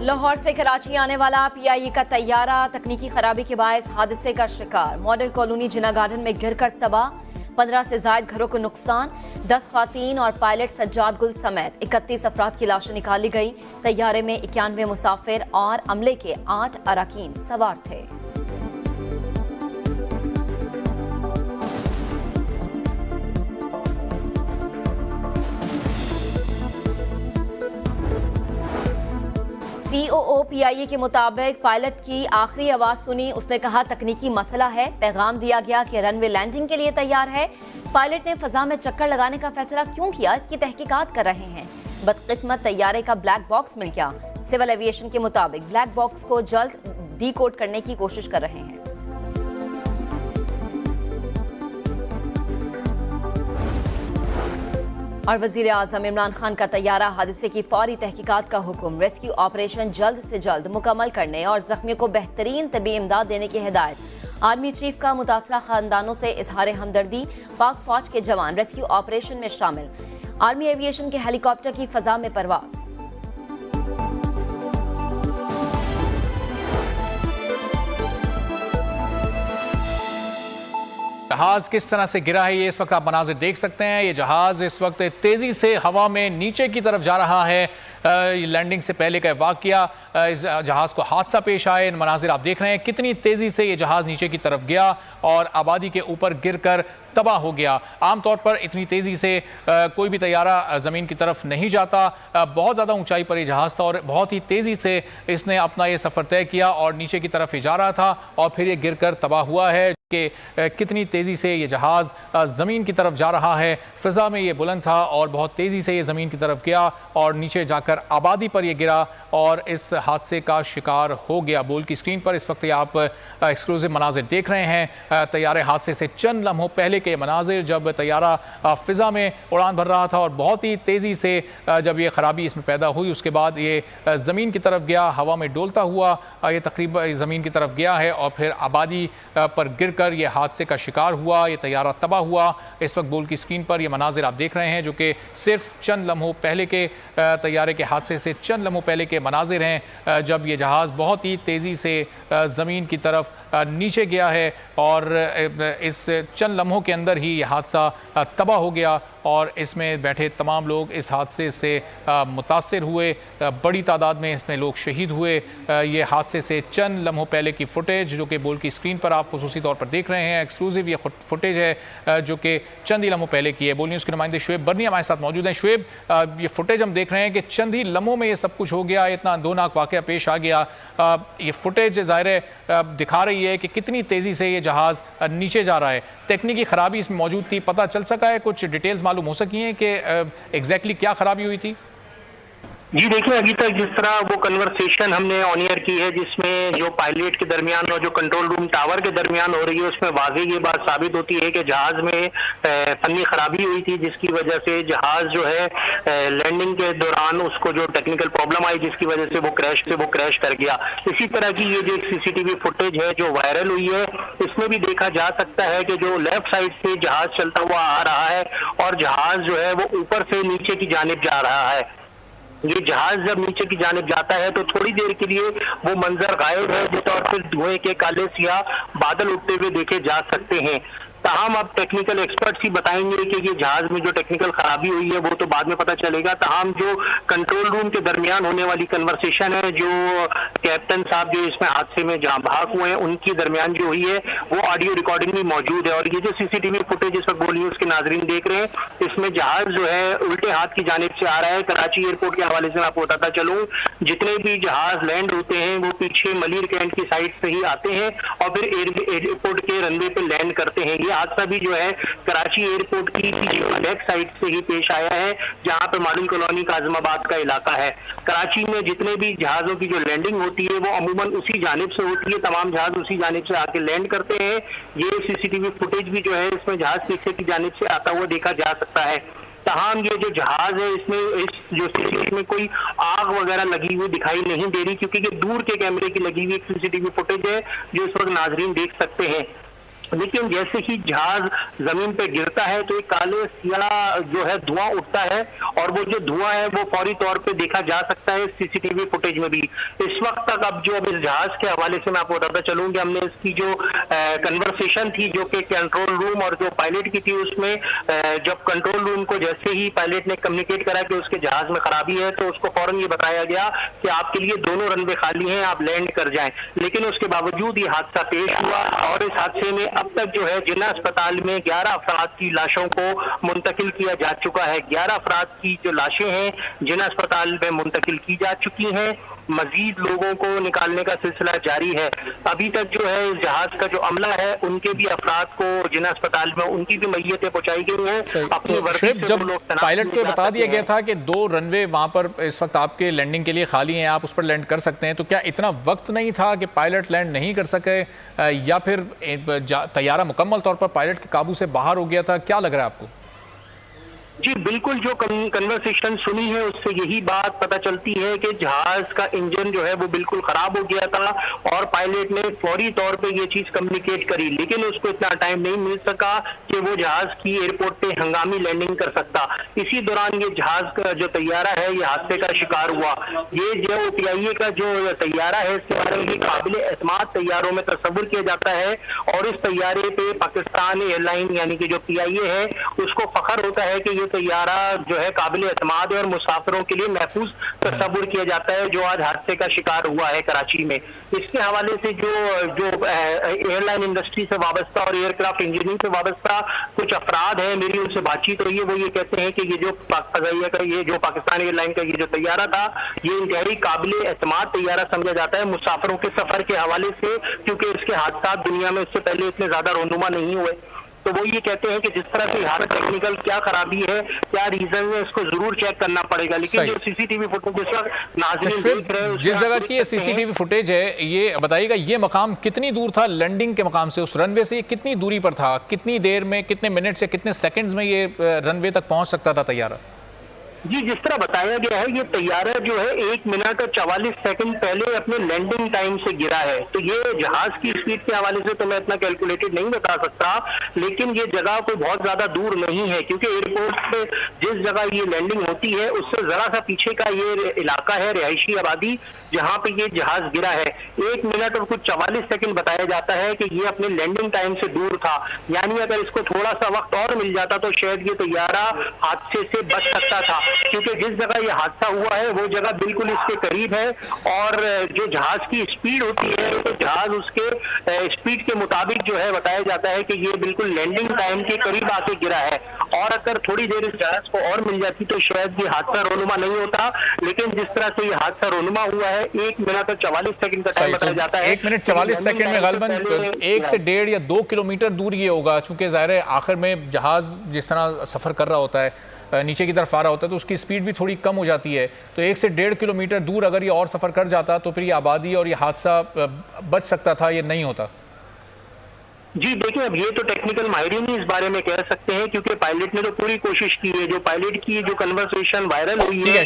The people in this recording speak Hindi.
लाहौर से कराची आने वाला PIA का तैयारा तकनीकी खराबी के बायस हादसे का शिकार। मॉडल कॉलोनी जिना गार्डन में गिरकर तबाह, 15 से ज्यादा घरों को नुकसान। 10 ख्वातीन और पायलट सज्जाद गुल समेत 31 अफराद की लाशें निकाली गई। तैयारे में 91 मुसाफिर और अमले के 8 अरकान सवार थे। COO PIA के मुताबिक पायलट की आखिरी आवाज सुनी, उसने कहा तकनीकी मसला है। पैगाम दिया गया कि रनवे लैंडिंग के लिए तैयार है। पायलट ने फजा में चक्कर लगाने का फैसला क्यों किया, इसकी तहकीकात कर रहे हैं। बदकिस्मत तैयारे का ब्लैक बॉक्स मिल गया। सिविल एविएशन के मुताबिक ब्लैक बॉक्स को जल्द डीकोड करने की कोशिश कर रहे हैं। और वजीर आजम इमरान खान का तैयारा हादसे की फौरी तहकीकात का हुक्म। रेस्क्यू ऑपरेशन जल्द से जल्द मुकम्मल करने और जख्मियों को बेहतरीन तबी इमदाद देने की हिदायत। आर्मी चीफ का मुतासरा खानदानों से इजहार हमदर्दी। पाक फौज के जवान रेस्क्यू ऑपरेशन में शामिल। आर्मी एविएशन के हेलीकॉप्टर की फजा में परवाज। जहाज किस तरह से गिरा है, ये इस वक्त आप मनाजिर देख सकते हैं। ये जहाज इस वक्त तेजी से हवा में नीचे की तरफ जा रहा है। लैंडिंग से पहले का वाकया, इस जहाज को हादसा पेश आए। मनाजिर आप देख रहे हैं कितनी तेजी से ये जहाज नीचे की तरफ गया और आबादी के ऊपर गिरकर तबाह हो गया। आमतौर पर इतनी तेजी से कोई भी तैयारा जमीन की तरफ नहीं जाता। बहुत ज़्यादा ऊंचाई पर ये जहाज था और बहुत ही तेजी से इसने अपना ये सफ़र तय किया और नीचे की तरफ ही जा रहा था और फिर ये गिरकर तबाह हुआ है कि कितनी तेज़ी से ये जहाज़ ज़मीन की तरफ जा रहा है। फ़िज़ा में ये बुलंद था और बहुत तेज़ी से ये ज़मीन की तरफ गया और नीचे जाकर आबादी पर ये गिरा और इस हादसे का शिकार हो गया। बोल की स्क्रीन पर इस वक्त आप एक्सक्लूसिव मनाजिर देख रहे हैं। तैयारे हादसे से चंद लम्हों पहले के मनाजिर, जब तैयारा फ़िज़ा में उड़ान भर रहा था और बहुत ही तेज़ी से जब ये ख़राबी इसमें पैदा हुई, उसके बाद ये ज़मीन की तरफ गया, हवा में डोलता हुआ ये तकरीबन ज़मीन की तरफ गया है और फिर आबादी पर गिरकर ये हादसे का शिकार हुआ। ये तैयारा तबाह हुआ। इस वक्त बोल की स्क्रीन पर ये मनाजिर आप देख रहे हैं जो कि सिर्फ चंद लम्हों पहले के तैयारे के हादसे से चंद लम्हों पहले के मनाजिर हैं, जब ये जहाज़ बहुत ही तेज़ी से ज़मीन की तरफ नीचे गया है और इस चंद लम्हों के अंदर ही ये हादसा तबाह हो गया और इसमें बैठे तमाम लोग इस हादसे से मुतासिर हुए। बड़ी तादाद में इसमें लोग शहीद हुए। ये हादसे से चंद लम्हों पहले की फुटेज जो कि बोल की स्क्रीन पर आप खुसूसी तौर पर देख रहे हैं, एक्सक्लूसिव ये फुटेज है जो कि चंद ही लम्हों पहले की है। बोल न्यूज़ के नुमाइंदे शुएब बर्नी हमारे साथ मौजूद हैं। शुएब, ये फुटेज हम देख रहे हैं कि चंद ही लम्हों में ये सब कुछ हो गया, इतना दौनाक वाक़या पेश आ गया। ये फुटेज ज़ाहिर है दिखा रही है कि कितनी तेज़ी से ये जहाज़ नीचे जा रहा है। तकनीकी ख़राबी इसमें मौजूद थी, पता चल सका है, कुछ डिटेल्स मालूम हो सकी हैं कि एग्जैक्टली क्या ख़राबी हुई थी? जी देखिए, अभी तक जिस तरह वो कन्वर्सेशन हमने ऑन एयर की है जिसमें जो पायलट के दरमियान और जो कंट्रोल रूम टावर के दरमियान हो रही है, उसमें वाज़ेह ये बात साबित होती है कि जहाज में फनी खराबी हुई थी जिसकी वजह से जहाज जो है लैंडिंग के दौरान उसको जो टेक्निकल प्रॉब्लम आई जिसकी वजह से वो क्रैश कर गया। इसी तरह की ये जो CCTV फुटेज है जो वायरल हुई है, इसमें भी देखा जा सकता है कि जो लेफ्ट साइड से जहाज चलता हुआ आ रहा है और जहाज जो है वो ऊपर से नीचे की जानिब जा रहा है। ये जहाज जब नीचे की जानिब जाता है तो थोड़ी देर के लिए वो मंजर गायब है जिस और फिर धुएं के काले सियाह बादल उठते हुए देखे जा सकते हैं। ताहम अब टेक्निकल एक्सपर्ट्स ही बताएंगे कि ये जहाज में जो टेक्निकल खराबी हुई है वो तो बाद में पता चलेगा। ताहम जो कंट्रोल रूम के दरमियान होने वाली कन्वर्सेशन है, जो कैप्टन साहब जो इसमें हादसे में जहां भाग हुए हैं उनकी दरमियान जो हुई है वो ऑडियो रिकॉर्डिंग भी मौजूद है। और ये जो CCTV फुटेज इस वक्त बोल न्यूज़ के नाजरीन देख रहे हैं, इसमें जहाज जो है उल्टे हाथ की जानिब से आ रहा है। कराची एयरपोर्ट के हवाले से मैं आपको बताता चलूँ, जितने भी जहाज लैंड होते हैं वो पीछे मलिर कैंट की साइड से ही आते हैं और फिर एयरपोर्ट के रनवे पे लैंड करते हैं। ये हादसा भी जो है कराची एयरपोर्ट की बैक साइड से ही पेश आया है, जहां पर मॉडल कॉलोनी काजमाबाद का इलाका है। कराची में जितने भी जहाजों की जो लैंडिंग होती है वो अमूमन उसी जानिब से होती है, तमाम जहाज उसी जानिब से आके लैंड करते हैं। ये CCTV फुटेज भी जो है इसमें जहाज पीछे की जानिब से आता हुआ देखा जा सकता है। तमाम ये जो जहाज है इसमें इस जो CCTV में कोई आग वगैरह लगी हुई दिखाई नहीं दे रही, क्योंकि ये दूर के कैमरे की लगी हुई एक CCTV फुटेज है जो इस वक्त नाजरीन देख सकते हैं। लेकिन जैसे ही जहाज जमीन पे गिरता है तो एक काले सियाह जो है धुआं उठता है, और वो जो धुआं है वो फौरी तौर पे देखा जा सकता है सीसीटीवी फुटेज में भी। इस वक्त तक अब जो अब इस जहाज के हवाले से मैं आपको बताता चलूं कि हमने इसकी जो कन्वर्सेशन थी जो कि कंट्रोल रूम और जो पायलट की थी, उसमें जब कंट्रोल रूम को जैसे ही पायलट ने कम्युनिकेट करा कि उसके जहाज में खराबी है तो उसको फौरन ये बताया गया कि आपके लिए दोनों रनवे खाली हैं, आप लैंड कर जाएं। लेकिन उसके बावजूद ये हादसा पेश हुआ, और इस हादसे में अब तक जो है जिन्ना अस्पताल में 11 अफराद की लाशों को मुंतकिल किया जा चुका है। 11 अफराद की जो लाशें हैं जिन्ना अस्पताल में मुंतकिल की जा चुकी हैं। मजीद लोगों को निकालने का सिलसिला जारी है। अभी तक जो है इस जहाज का जो अमला है उनके भी अफराद को जिन्ना अस्पताल में उनकी भी मैयतें पहुंचाई गई हैं। अपनी वर्दी से जब लोग पायलट को बता दिया गया था कि 2 रनवे वहां पर इस वक्त आपके लैंडिंग के लिए खाली हैं, आप उस पर लैंड कर सकते हैं, तो क्या इतना वक्त नहीं था कि पायलट लैंड नहीं कर सके, या फिर तैयारा मुकम्मल तौर पर पायलट के काबू से बाहर हो गया था? क्या लग रहा है आपको? जी बिल्कुल, जो कन्वर्सेशन सुनी है उससे यही बात पता चलती है कि जहाज का इंजन जो है वो बिल्कुल खराब हो गया था, और पायलट ने फौरी तौर पे ये चीज कम्युनिकेट करी, लेकिन उसको इतना टाइम नहीं मिल सका कि वो जहाज की एयरपोर्ट पे हंगामी लैंडिंग कर सकता। इसी दौरान ये जहाज का जो तैयारा है ये हादसे का शिकार हुआ। ये जो PIA का जो तैयारा है इसके बारे में काबिल एतमाद तैयारों में तस्वुर किया जाता है, और इस तैयारे पे पाकिस्तान एयरलाइन यानी कि जो PIA है उसको फख्र होता है कि तैयारा जो है काबिल एतमाद है और मुसाफिरों के लिए महफूज तस्वुर किया जाता है, जो आज हादसे का शिकार हुआ है कराची में। इसके हवाले से जो एयरलाइन इंडस्ट्री से वाबस्ता और एयरक्राफ्ट इंजीनियरिंग से वाबस्ता कुछ अफराद हैं, मेरी उनसे बातचीत हुई है, वो ये कहते हैं कि ये जो पाकिस्तान एयरलाइन का ये जो तैयारा था ये इंतहाई काबिल एतमाद तैयारा समझा जाता है मुसाफिरों के सफर के हवाले से, क्योंकि इसके हादसा दुनिया में इससे पहले इतने ज्यादा रोनुमा नहीं हुए। तो वो ये कहते हैं कि जिस तरह से यहाँ टेक्निकल क्या खराबी है, क्या रीजन है, इसको जरूर चेक करना पड़ेगा। लेकिन जो सीसीटीवी फुटेज जिस वक्त नाज़रीन देख रहे हैं, जिस जगह की ये सीसीटीवी फुटेज है, ये बताइएगा ये मकाम कितनी दूर था लैंडिंग के मकाम से? उस रनवे से ये कितनी दूरी पर था? कितनी देर में, कितने मिनट से कितने सेकंड्स में ये रनवे तक पहुंच सकता था तैयारा? जी जिस तरह बताया गया है ये तैयारा जो है 1 मिनट और 44 सेकंड पहले अपने लैंडिंग टाइम से गिरा है। तो ये जहाज की स्पीड के हवाले से तो मैं इतना कैलकुलेटेड नहीं बता सकता, लेकिन ये जगह कोई बहुत ज्यादा दूर नहीं है, क्योंकि एयरपोर्ट पे जिस जगह ये लैंडिंग होती है उससे जरा सा पीछे का ये इलाका है रिहायशी आबादी जहाँ पे ये जहाज गिरा है। 1 मिनट और कुछ 44 सेकंड बताया जाता है कि ये अपने लैंडिंग टाइम से दूर था, यानी अगर इसको थोड़ा सा वक्त और मिल जाता तो शायद ये तैयारा हादसे से बच सकता था, क्योंकि जिस जगह ये हादसा हुआ है वो जगह बिल्कुल इसके करीब है, और जो जहाज की स्पीड होती है तो जहाज उसके स्पीड के मुताबिक जो है बताया जाता है कि ये बिल्कुल लैंडिंग टाइम के करीब आके गिरा है, और अगर थोड़ी देर इस जहाज को और मिल जाती तो शायद ये हादसा रोनुमा नहीं होता। लेकिन जिस तरह से ये हादसा रोनुमा हुआ है 1 मिनट और 44 सेकंड का टाइम बताया जाता है। 1 मिनट 44 सेकंड में गालिबन 1 से 1.5 या 2 किलोमीटर दूर ये होगा, चूंकि ज़ाहिर है आखिर में जहाज जिस तरह सफर कर रहा होता है नीचे की तरफ आ रहा होता है तो उसकी स्पीड भी थोड़ी कम हो जाती है। तो 1 से 1.5 किलोमीटर दूर अगर ये और सफर कर जाता तो फिर ये आबादी और ये हादसा बच सकता था, ये नहीं होता। जी देखिए, अब ये तो टेक्निकल माहिरीन ही इस बारे में कह सकते हैं, क्योंकि पायलट ने तो पूरी कोशिश की है। जो पायलट की जो कन्वर्सेशन वायरल हुई है